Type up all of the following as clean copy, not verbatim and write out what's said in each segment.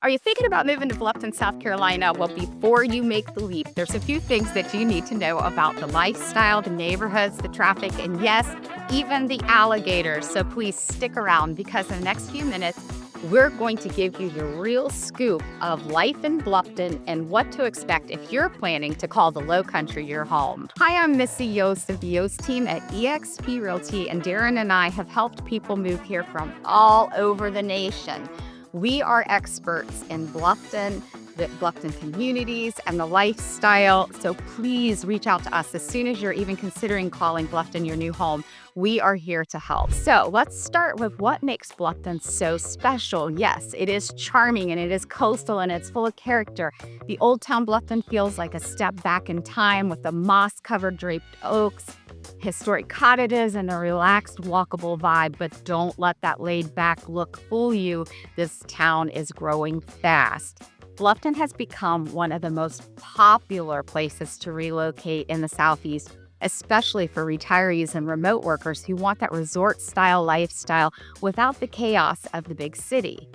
Are you thinking about moving to Bluffton, South Carolina? Well, before you make the leap, there's a few things that you need to know about the lifestyle, the neighborhoods, the traffic, and yes, even the alligators. So please stick around because in the next few minutes, we're going to give you the real scoop of life in Bluffton and what to expect if you're planning to call the Low Country your home. Hi, I'm Missy Yost of the Yost Team at eXp Realty, and Darren and I have helped people move here from all over the nation. We are experts in Bluffton, the Bluffton communities, and the lifestyle. So please reach out to us as soon as you're even considering calling Bluffton your new home. We are here to help. So let's start with what makes Bluffton so special. Yes, it is charming and it is coastal and it's full of character. The Old Town Bluffton feels like a step back in time with the moss-covered draped oaks, historic cottages, and a relaxed, walkable vibe. But don't let that laid-back look fool you. This town is growing fast. Bluffton has become one of the most popular places to relocate in the Southeast, especially for retirees and remote workers who want that resort-style lifestyle without the chaos of the big city.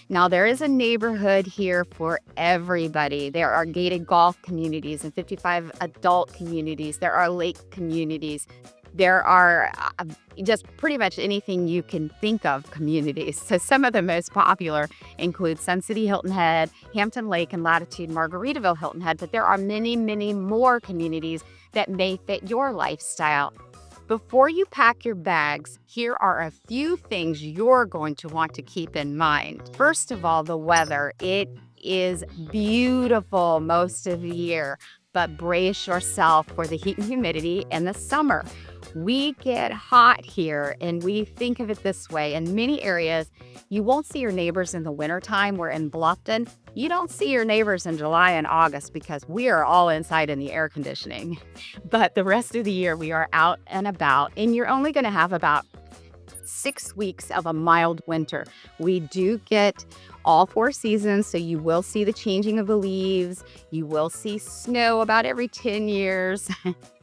Now, there is a neighborhood here for everybody. There are gated golf communities and 55 adult communities. There are lake communities. There are just pretty much anything you can think of communities. So some of the most popular include Sun City Hilton Head, Hampton Lake, and Latitude Margaritaville Hilton Head. But there are many, many more communities that may fit your lifestyle. Before you pack your bags, here are a few things you're going to want to keep in mind. First of all, the weather. It is beautiful most of the year, but brace yourself for the heat and humidity in the summer. We get hot here, and we think of it this way. In many areas, you won't see your neighbors in the wintertime, where in Bluffton, you don't see your neighbors in July and August because we are all inside in the air conditioning. But the rest of the year, we are out and about, and you're only going to have about 6 weeks of a mild winter. We do get all 4 seasons, so you will see the changing of the leaves. You will see snow about every 10 years.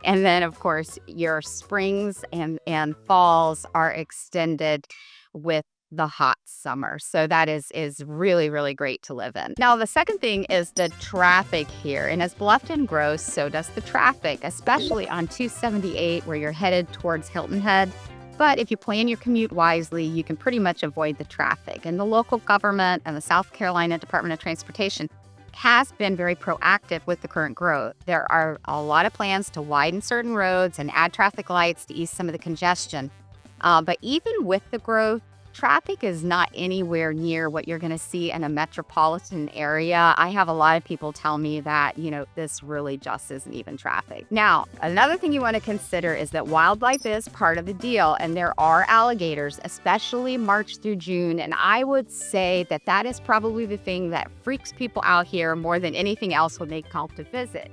And then, of course, your springs and falls are extended with the hot summer. So that is really, really great to live in. Now, the second thing is the traffic here. And as Bluffton grows, so does the traffic, especially on 278 where you're headed towards Hilton Head. But if you plan your commute wisely, you can pretty much avoid the traffic. And the local government and the South Carolina Department of Transportation has been very proactive with the current growth. There are a lot of plans to widen certain roads and add traffic lights to ease some of the congestion. But even with the growth, traffic is not anywhere near what you're going to see in a metropolitan area. I have a lot of people tell me that, this really just isn't even traffic. Now, another thing you want to consider is that wildlife is part of the deal, and there are alligators, especially March through June. And I would say that that is probably the thing that freaks people out here more than anything else when they come to visit.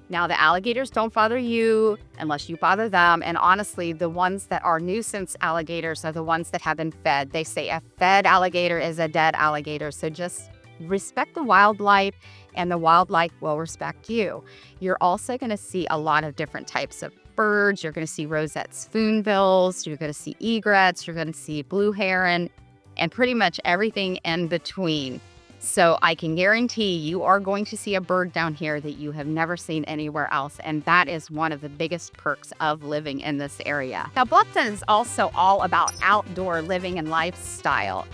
Now, the alligators don't bother you unless you bother them. And honestly, the ones that are nuisance alligators are the ones that have been fed. They say a fed alligator is a dead alligator. So just respect the wildlife, and the wildlife will respect you. You're also going to see a lot of different types of birds. You're going to see roseate spoonbills. You're going to see egrets. You're going to see blue heron, and pretty much everything in between. So I can guarantee you are going to see a bird down here that you have never seen anywhere else. And that is one of the biggest perks of living in this area. Now, Bluffton is also all about outdoor living and lifestyle.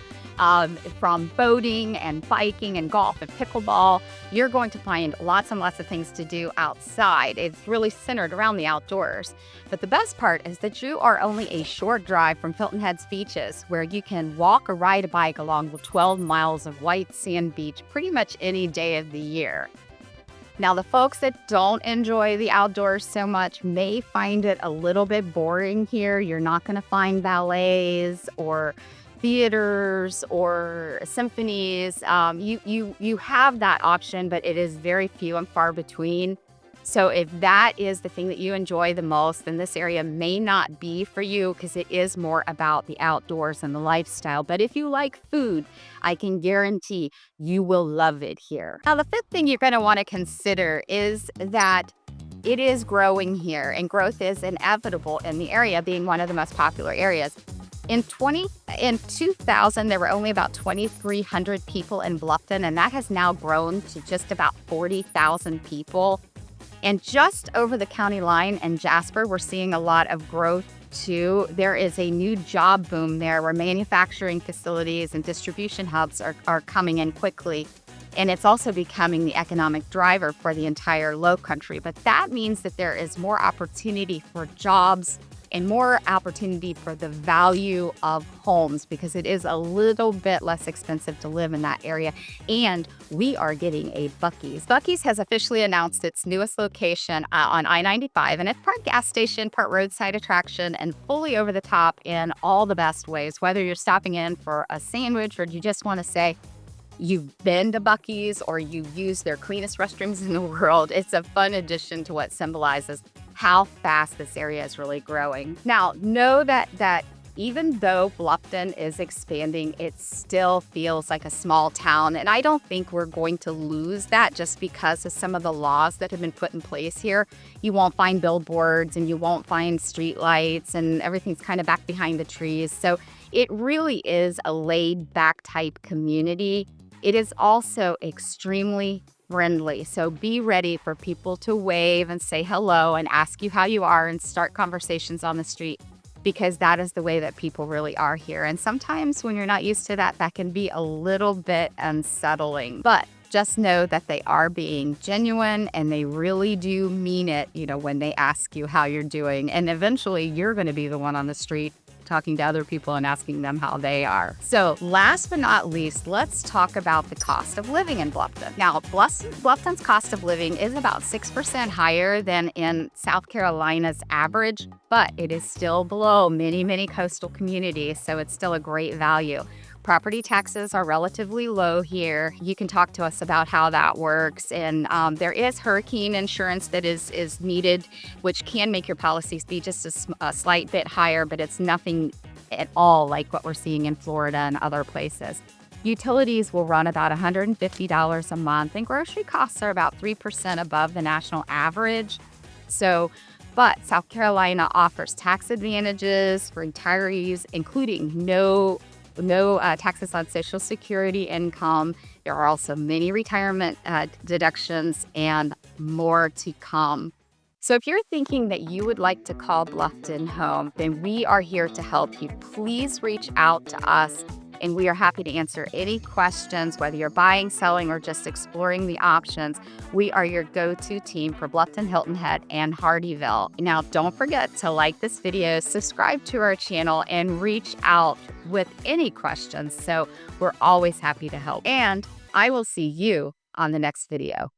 From boating and biking and golf and pickleball, you're going to find lots and lots of things to do outside. It's really centered around the outdoors. But the best part is that you are only a short drive from Hilton Head's beaches, where you can walk or ride a bike along the 12 miles of white sand beach pretty much any day of the year. Now, the folks that don't enjoy the outdoors so much may find it a little bit boring here. You're not going to find ballets or theaters or symphonies. You have that option, but it is very few and far between. So if that is the thing that you enjoy the most, then this area may not be for you, because it is more about the outdoors and the lifestyle. But if you like food, I can guarantee you will love it here. Now, the fifth thing you're going to want to consider is that it is growing here, and growth is inevitable in the area, being one of the most popular areas. In 2000, there were only about 2,300 people in Bluffton, and that has now grown to just about 40,000 people. And just over the county line in Jasper, we're seeing a lot of growth too. There is a new job boom there where manufacturing facilities and distribution hubs are coming in quickly. And it's also becoming the economic driver for the entire low country. But that means that there is more opportunity for jobs and more opportunity for the value of homes because it is a little bit less expensive to live in that area. And we are getting a Buc-ee's. Buc-ee's has officially announced its newest location on I-95, and it's part gas station, part roadside attraction, and fully over the top in all the best ways. Whether you're stopping in for a sandwich or you just want to say, you've been to Buc-ee's or you've used their cleanest restrooms in the world, it's a fun addition to what symbolizes how fast this area is really growing. Now, know that even though Bluffton is expanding, it still feels like a small town. And I don't think we're going to lose that just because of some of the laws that have been put in place here. You won't find billboards and you won't find street lights and everything's kind of back behind the trees. So it really is a laid back type community. It is also extremely friendly. So be ready for people to wave and say hello and ask you how you are and start conversations on the street because that is the way that people really are here. And sometimes when you're not used to that, that can be a little bit unsettling. But just know that they are being genuine and they really do mean it, when they ask you how you're doing. And eventually you're going to be the one on the street talking to other people and asking them how they are. So last but not least, let's talk about the cost of living in Bluffton. Now, Bluffton's cost of living is about 6% higher than in South Carolina's average, but it is still below many, many coastal communities, so it's still a great value. Property taxes are relatively low here. You can talk to us about how that works. And there is hurricane insurance that is needed, which can make your policies be just a slight bit higher, but it's nothing at all like what we're seeing in Florida and other places. Utilities will run about $150 a month, and grocery costs are about 3% above the national average. But South Carolina offers tax advantages for retirees, including no taxes on Social Security income. There are also many retirement deductions and more to come. So if you're thinking that you would like to call Bluffton home, then we are here to help you. Please reach out to us and we are happy to answer any questions, whether you're buying, selling, or just exploring the options. We are your go-to team for Bluffton, Hilton Head, and Hardeeville. Now, don't forget to like this video, subscribe to our channel, and reach out with any questions. So we're always happy to help. And I will see you on the next video.